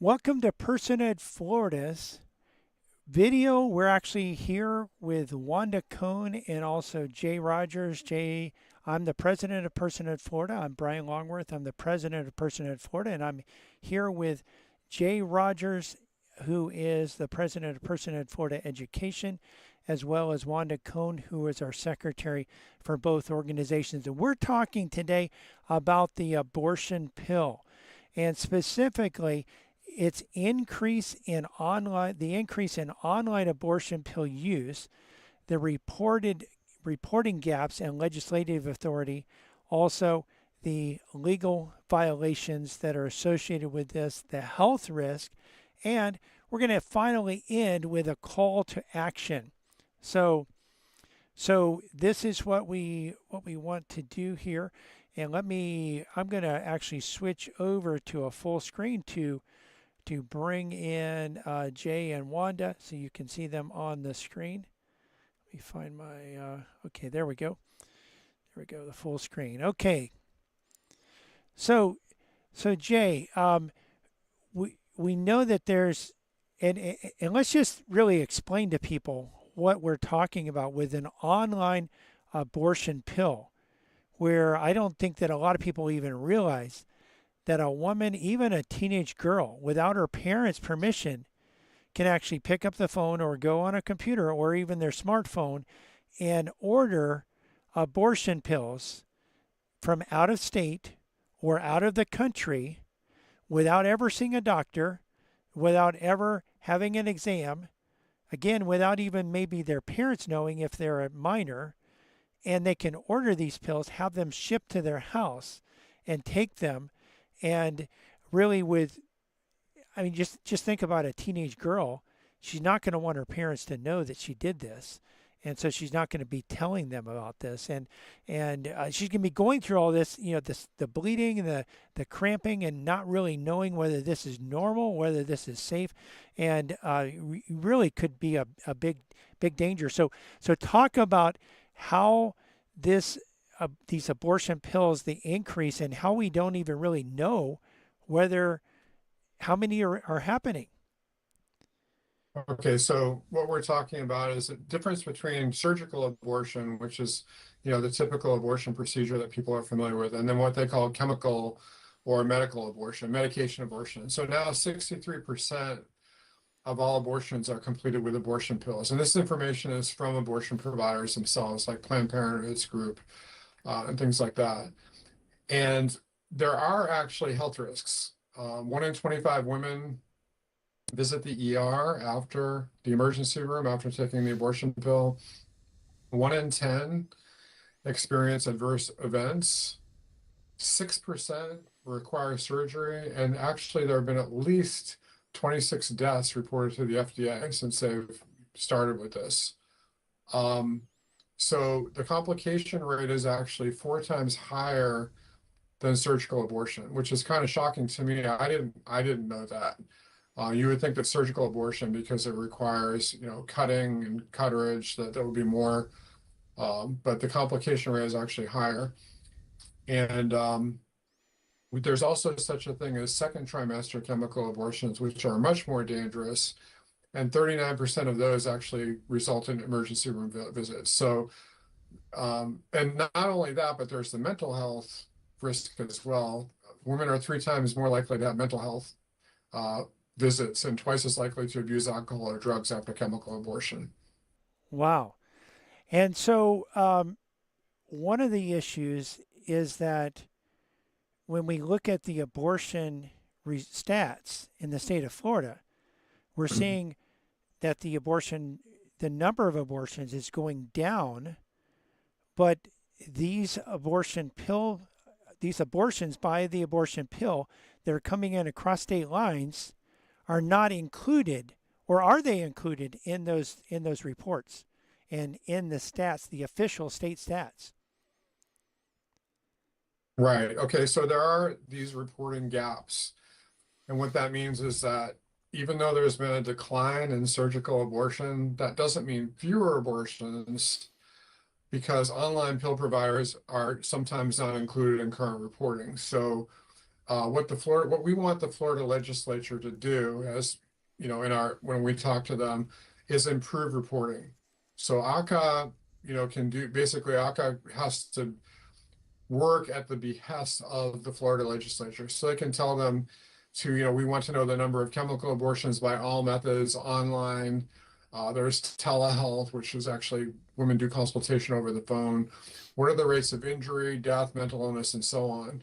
Welcome to Personhood Florida's video. We're actually here with Wanda Cohn and also Jay Rogers. Jay, I'm the president of Personhood Florida. I'm Brian Longworth. I'm the president of Personhood Florida, and I'm here with Jay Rogers, who is the president of Personhood Florida Education, as well as Wanda Cohn, who is our secretary for both organizations. And we're talking today about the abortion pill, and specifically its increase in online abortion pill use, the reporting gaps and legislative authority, also the legal violations that are associated with this, the health risk, and we're going to finally end with a call to action. So so this is what we want to do here. And I'm going to actually switch over to a full screen to bring in Jay and Wanda so you can see them on the screen. Let me find my, okay, there we go. There we go, the full screen. Okay, so, so Jay, we know that there's, and let's just really explain to people what we're talking about with an online abortion pill, where I don't think that a lot of people even realize that a woman, even a teenage girl, without her parents' permission, can actually pick up the phone or go on a computer or even their smartphone and order abortion pills from out of state or out of the country without ever seeing a doctor, without ever having an exam, again, without even maybe their parents knowing if they're a minor, and they can order these pills, have them shipped to their house, and take them and really with I mean just think about a teenage girl. She's not going to want her parents to know that she did this, and so she's not going to be telling them about this, and she's going to be going through all this, this the bleeding and the cramping, and not really knowing whether this is normal, whether this is safe, and really could be a big danger. So talk about how this these abortion pills, the increase, and how we don't even really know whether how many are happening. Okay, so what we're talking about is a difference between surgical abortion, which is, the typical abortion procedure that people are familiar with, and then what they call chemical or medical abortion, medication abortion. So now 63% of all abortions are completed with abortion pills. And this information is from abortion providers themselves, like Planned Parenthood's group, and things like that. And there are actually health risks. 1 in 25 women visit the ER after the emergency room after taking the abortion pill. 1 in 10 experience adverse events. 6% require surgery. And actually, there have been at least 26 deaths reported to the FDA since they've started with this. Um, so the complication rate is actually 4 times higher than surgical abortion, which is kind of shocking to me. I didn't know that. You would think that surgical abortion, because it requires, cutting and cutterage, that would be more, but the complication rate is actually higher. And there's also such a thing as second trimester chemical abortions, which are much more dangerous. And 39% of those actually result in emergency room visits. So, and not only that, but there's the mental health risk as well. Women are 3 times more likely to have mental health uh, visits and twice as likely to abuse alcohol or drugs after chemical abortion. Wow. And so one of the issues is that when we look at the abortion stats in the state of Florida, we're seeing that the number of abortions is going down, but these abortion pill, these abortions by the abortion pill that are coming in across state lines are not included, or are they included in those reports and in the stats, the official state stats? Right. Okay. So there are these reporting gaps. And what that means is that even though there's been a decline in surgical abortion, that doesn't mean fewer abortions because online pill providers are sometimes not included in current reporting. So what we want the Florida legislature to do, as you know, when we talk to them, is improve reporting. So ACA, can do basically ACA has to work at the behest of the Florida legislature. So they can tell them to, we want to know the number of chemical abortions by all methods online. There's telehealth, which is actually women do consultation over the phone. What are the rates of injury, death, mental illness, and so on?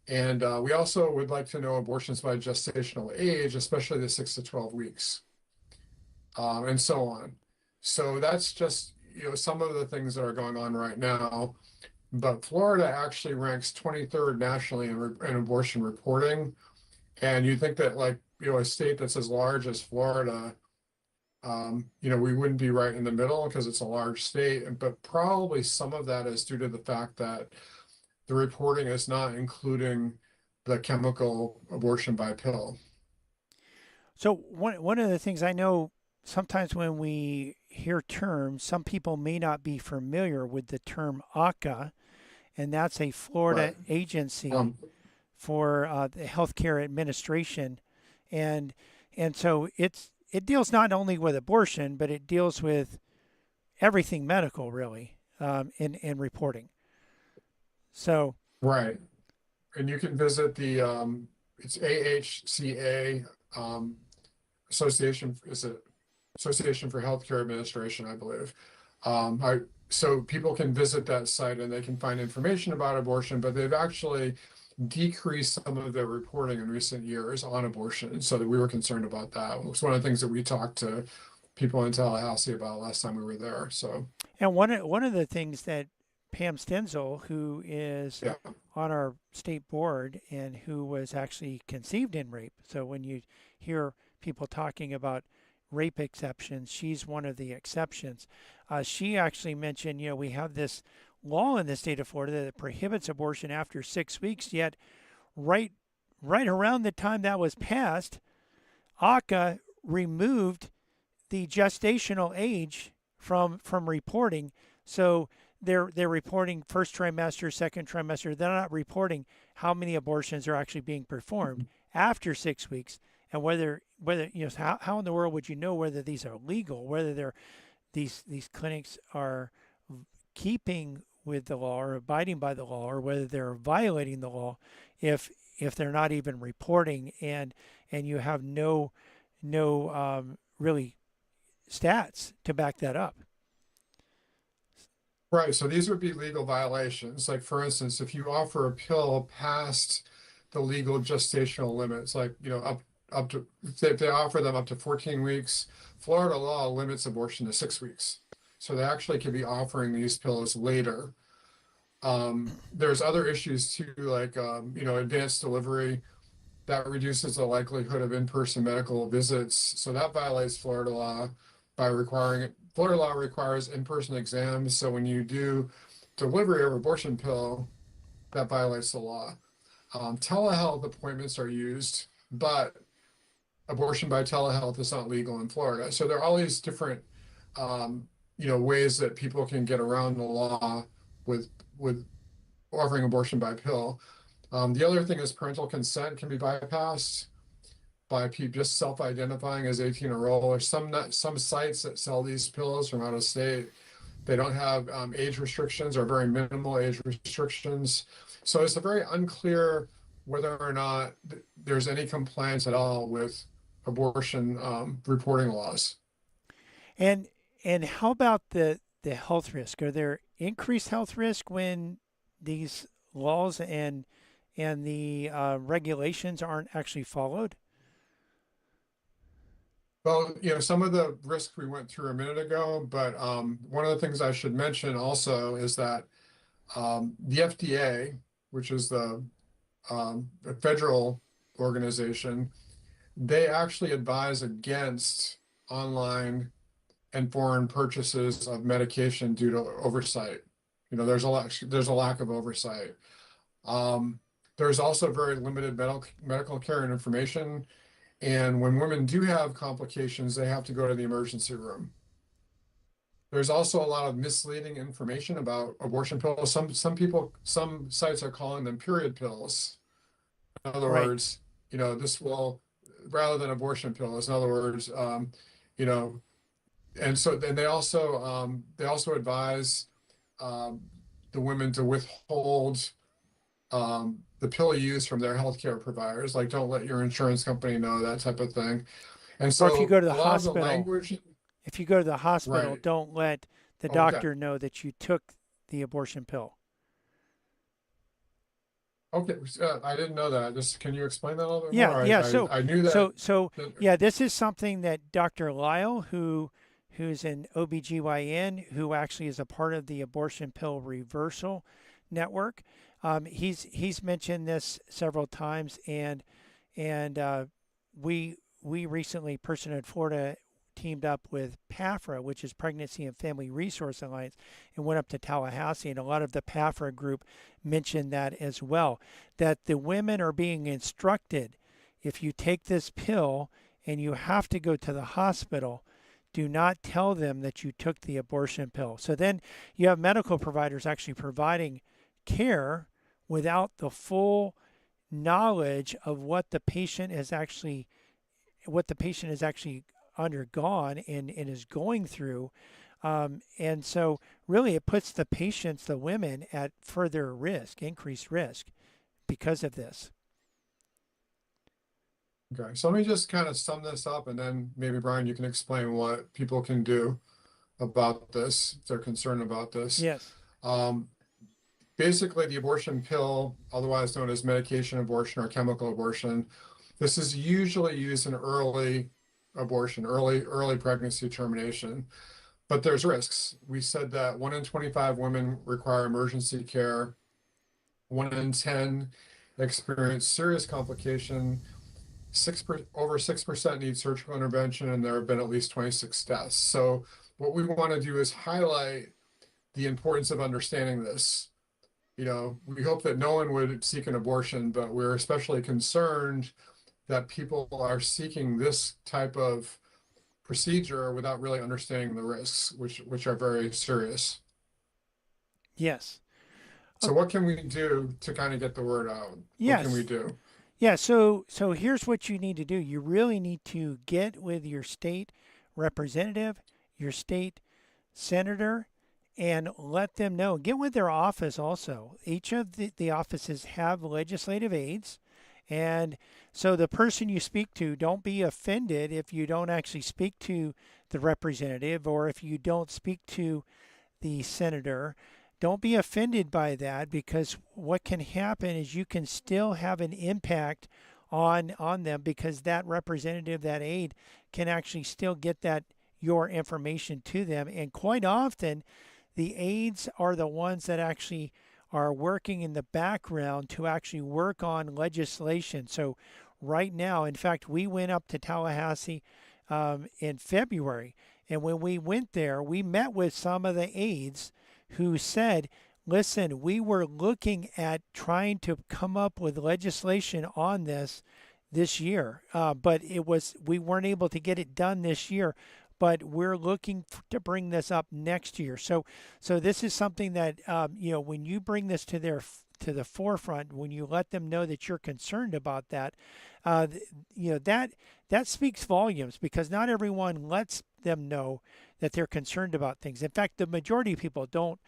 And we also would like to know abortions by gestational age, especially the 6 to 12 weeks, and so on. So that's just, some of the things that are going on right now. But Florida actually ranks 23rd nationally in abortion reporting. And you think that, like, a state that's as large as Florida, we wouldn't be right in the middle because it's a large state. But probably some of that is due to the fact that the reporting is not including the chemical abortion by pill. So one of the things I know, sometimes when we hear terms, some people may not be familiar with the term ACA, and that's a Florida Right. agency Um, for the healthcare administration, and so it deals not only with abortion, but it deals with everything medical, really, in reporting. So, right. And you can visit it's AHCA, Association, is it Association for Healthcare Administration, I believe. So people can visit that site and they can find information about abortion, but they've actually decreased some of their reporting in recent years on abortion. So that we were concerned about that. It was one of the things that we talked to people in Tallahassee about last time we were there. So and one of the things that Pam Stenzel, who is yeah, on our state board and who was actually conceived in rape. So when you hear people talking about rape exceptions, she's one of the exceptions. She actually mentioned, we have this law in the state of Florida that prohibits abortion after 6 weeks. Yet, right, right around the time that was passed, ACA removed the gestational age from reporting. So they're reporting first trimester, second trimester. They're not reporting how many abortions are actually being performed after 6 weeks, and whether how in the world would you know whether these are legal, whether these clinics are keeping with the law or abiding by the law, or whether they're violating the law if they're not even reporting, and you have no really stats to back that up. right. So these would be legal violations. Like, for instance, if you offer a pill past the legal gestational limits, like, up to, if they offer them up to 14 weeks, Florida law limits abortion to 6 weeks. So they actually could be offering these pills later. There's other issues too, like, advanced delivery that reduces the likelihood of in-person medical visits. So that violates Florida law by requiring it. Florida law requires in-person exams. So when you do delivery of abortion pill, that violates the law. Telehealth appointments are used, but abortion by telehealth is not legal in Florida. So there are all these different, ways that people can get around the law with offering abortion by pill. The other thing is parental consent can be bypassed by people just self-identifying as 18 or older. Or some sites that sell these pills from out of state, they don't have age restrictions or very minimal age restrictions. So it's a very unclear whether or not there's any compliance at all with abortion reporting laws. And how about the health risk? Are there increased health risk when these laws and the regulations aren't actually followed? Well, some of the risks we went through a minute ago, but one of the things I should mention also is that the FDA, which is the federal organization, they actually advise against online and foreign purchases of medication due to oversight. There's a lack of oversight. Um, there's also very limited medical care and information. And when women do have complications, they have to go to the emergency room. There's also a lot of misleading information about abortion pills. Some sites are calling them period pills. other Right. words, this will, rather than abortion pills, in other words, you know, and so then they also advise um, the women to withhold the pill use from their healthcare providers, like don't let your insurance company know, that type of thing. And Or if you so go to the a lot of the hospital, language, if you go to the hospital, right? don't let the Okay, doctor know that you took the abortion pill. okay, I didn't know that. Just can you explain that a little bit Yeah, more? yeah. So, I knew that. so, so, that yeah. This is something that Dr. Lyle, who's an OBGYN, who actually is a part of the Abortion Pill Reversal Network, he's mentioned this several times, and we recently, Personhood Florida, teamed up with PAFRA, which is Pregnancy and Family Resource Alliance, and went up to Tallahassee. And a lot of the PAFRA group mentioned that as well, that the women are being instructed, if you take this pill and you have to go to the hospital, do not tell them that you took the abortion pill. So then you have medical providers actually providing care without the full knowledge of what the patient has actually undergone and is going through. And so really it puts the patients, the women, at further risk, increased risk because of this. Okay, so let me just kind of sum this up, and then maybe Brian, you can explain what people can do about this if they're concerned about this. Yes. Um, Basically, the abortion pill, otherwise known as medication abortion or chemical abortion, this is usually used in early abortion, early pregnancy termination. But there's risks. We said that 1 in 25 women require emergency care, 1 in 10 experience serious complication, over 6% need surgical intervention, and there have been at least 26 deaths. So what we want to do is highlight the importance of understanding this. We hope that no one would seek an abortion, but we're especially concerned that people are seeking this type of procedure without really understanding the risks, which are very serious. Yes. So Okay. what can we do to kind of get the word out? What can we Yes. do? Yeah. So here's what you need to do. You really need to get with your state representative, your state senator, and let them know. Get with their office also. Each of the offices have legislative aides. And so the person you speak to, don't be offended if you don't actually speak to the representative or if you don't speak to the senator. Don't be offended by that, because what can happen is you can still have an impact on them, because that representative, that aide, can actually still get that your information to them. And quite often the aides are the ones that actually are working in the background to actually work on legislation. So right now, in fact, we went up to Tallahassee in February, and when we went there, we met with some of the aides who said, listen, we were looking at trying to come up with legislation on this year, but we weren't able to get it done this year, but we're looking to bring this up next year. So this is something that when you bring this to the forefront, when you let them know that you're concerned about that, uh, that speaks volumes, because not everyone lets them know that they're concerned about things. In fact, the majority of people don't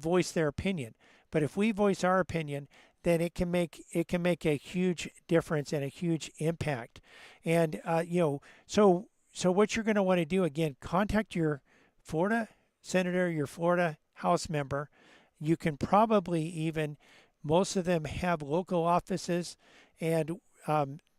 voice their opinion. But if we voice our opinion, then it can make a huge difference and a huge impact. And so what you're going to want to do, again, contact your Florida senator, your Florida House member. You can probably even, most of them have local offices, and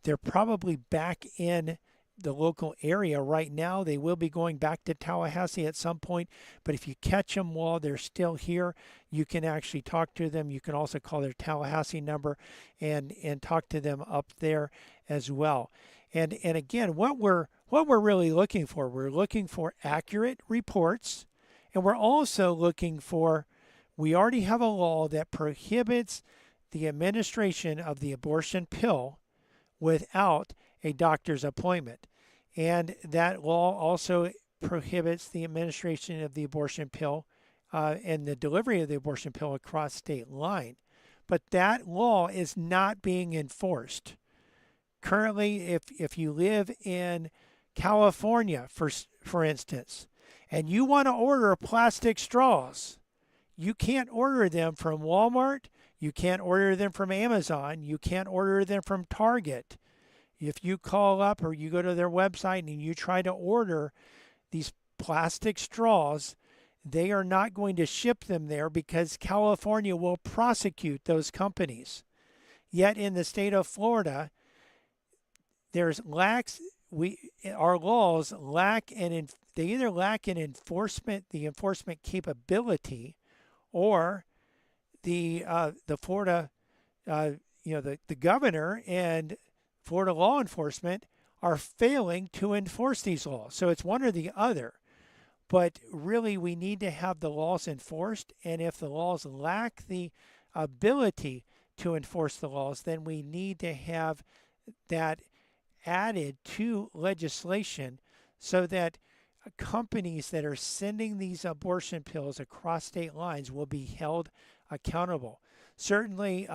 they're probably back in the local area right now. They will be going back to Tallahassee at some point, but if you catch them while they're still here, you can actually talk to them. You can also call their Tallahassee number and talk to them up there as well. And again, what we're really looking for, we're looking for accurate reports, and we're also looking for, we already have a law that prohibits the administration of the abortion pill without a doctor's appointment. And that law also prohibits the administration of the abortion pill and the delivery of the abortion pill across state line. but that law is not being enforced. Currently, if you live in California, for instance, and you want to order plastic straws, you can't order them from Walmart. You can't order them from Amazon. You can't order them from Target. If you call up or you go to their website and you try to order these plastic straws, they are not going to ship them there because California will prosecute those companies. Yet in the state of Florida, our laws lack they either lack an the enforcement capability, or the Florida the governor and Florida law enforcement are failing to enforce these laws. So it's one or the other. But really, we need to have the laws enforced, and if the laws lack the ability to enforce the laws, then we need to have that added to legislation so that companies that are sending these abortion pills across state lines will be held accountable. Certainly,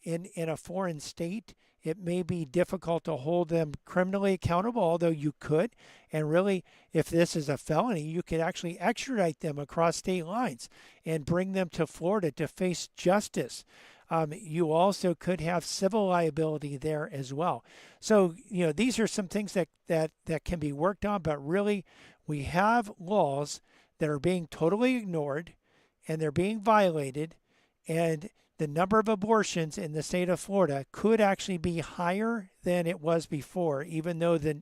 in a foreign state, it may be difficult to hold them criminally accountable, although you could. And really, if this is a felony, you could actually extradite them across state lines and bring them to Florida to face justice. You also could have civil liability there as well. So, these are some things that can be worked on, but really, we have laws that are being totally ignored and they're being violated, and the number of abortions in the state of Florida could actually be higher than it was before, even though the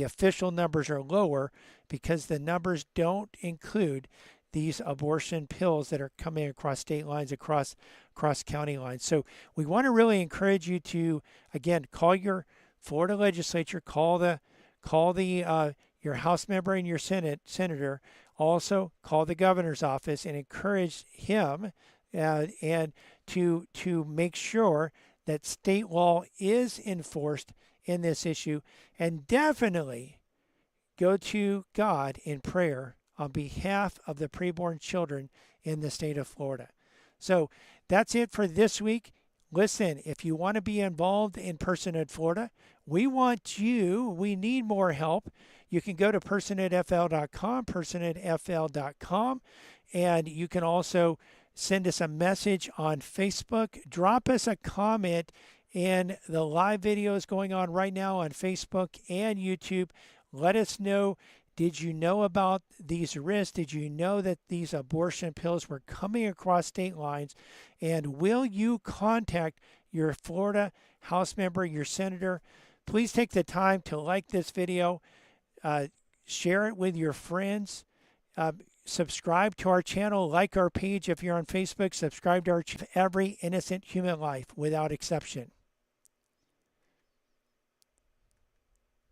official numbers are lower, because the numbers don't include these abortion pills that are coming across state lines, across county lines. So we want to really encourage you to, again, call your Florida legislature, call your House member and your senator. Also, call the governor's office and encourage him and to make sure that state law is enforced in this issue, and definitely go to God in prayer on behalf of the preborn children in the state of Florida. So that's it for this week. Listen, if you want to be involved in Personhood Florida, we need more help. You can go to personhoodfl.com, personhoodfl.com, and you can also send us a message on Facebook. Drop us a comment in the live videos going on right now on Facebook and YouTube. Let us know, did you know about these risks? Did you know that these abortion pills were coming across state lines? And will you contact your Florida House member, your senator? Please take the time to like this video, share it with your friends, subscribe to our channel, like our page if you're on Facebook, subscribe to our channel. Every innocent human life without exception.